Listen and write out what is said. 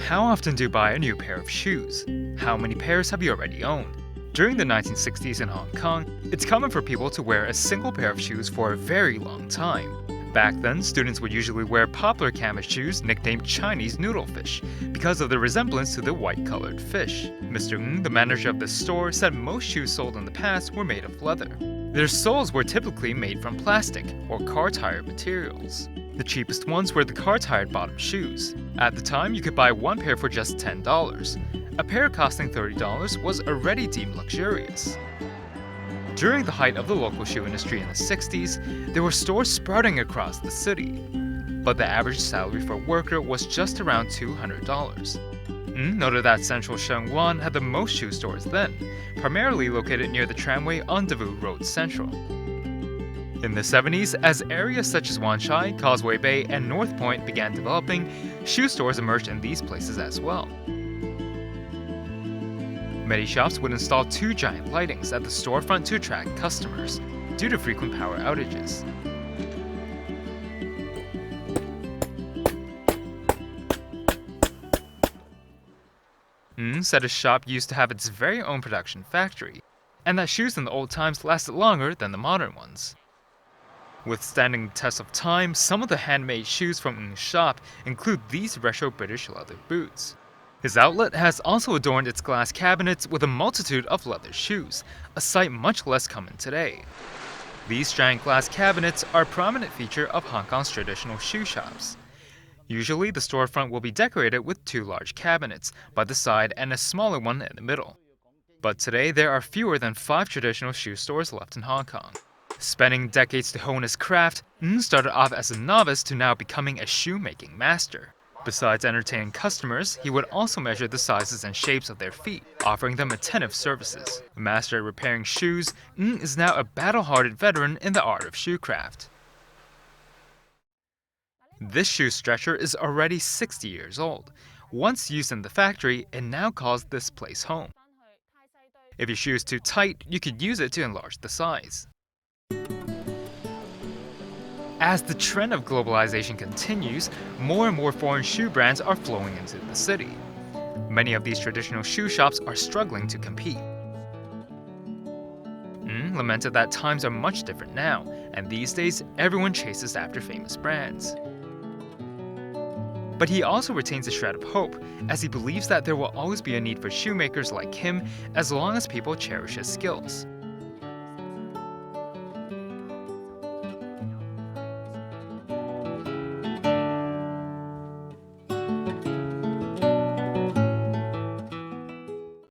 How often do you buy a new pair of shoes? How many pairs have you already owned? During the 1960s in Hong Kong, it's common for people to wear a single pair of shoes for a very long time. Back then, students would usually wear popular canvas shoes nicknamed Chinese noodlefish because of the resemblance to the white-colored fish. Mr. Ng, the manager of the store, said most shoes sold in the past were made of leather. Their soles were typically made from plastic or car tire materials. The cheapest ones were the car-tired bottom shoes. At the time, you could buy one pair for just $10. A pair costing $30 was already deemed luxurious. During the height of the local shoe industry in the 60s, there were stores sprouting across the city. But the average salary for a worker was just around $200. Noted that Central Shenzhen had the most shoe stores then, primarily located near the tramway Rendezvous Road Central. In the 70s, as areas such as Wan Chai, Causeway Bay, and North Point began developing, shoe stores emerged in these places as well. Many shops would install two giant lightings at the storefront to attract customers, due to frequent power outages. Said his shop used to have its very own production factory, and that shoes in the old times lasted longer than the modern ones. Withstanding the test of time, some of the handmade shoes from Ng's shop include these retro British leather boots. His outlet has also adorned its glass cabinets with a multitude of leather shoes, a sight much less common today. These giant glass cabinets are a prominent feature of Hong Kong's traditional shoe shops. Usually, the storefront will be decorated with two large cabinets by the side and a smaller one in the middle. But today, there are fewer than 5 traditional shoe stores left in Hong Kong. Spending decades to hone his craft, Ng started off as a novice to now becoming a shoemaking master. Besides entertaining customers, he would also measure the sizes and shapes of their feet, offering them attentive services. A master at repairing shoes, Ng is now a battle-hardened veteran in the art of shoecraft. This shoe stretcher is already 60 years old. Once used in the factory, it now calls this place home. If your shoe is too tight, you could use it to enlarge the size. As the trend of globalization continues, more and more foreign shoe brands are flowing into the city. Many of these traditional shoe shops are struggling to compete. Ng lamented that times are much different now, and these days everyone chases after famous brands. But he also retains a shred of hope, as he believes that there will always be a need for shoemakers like him as long as people cherish his skills.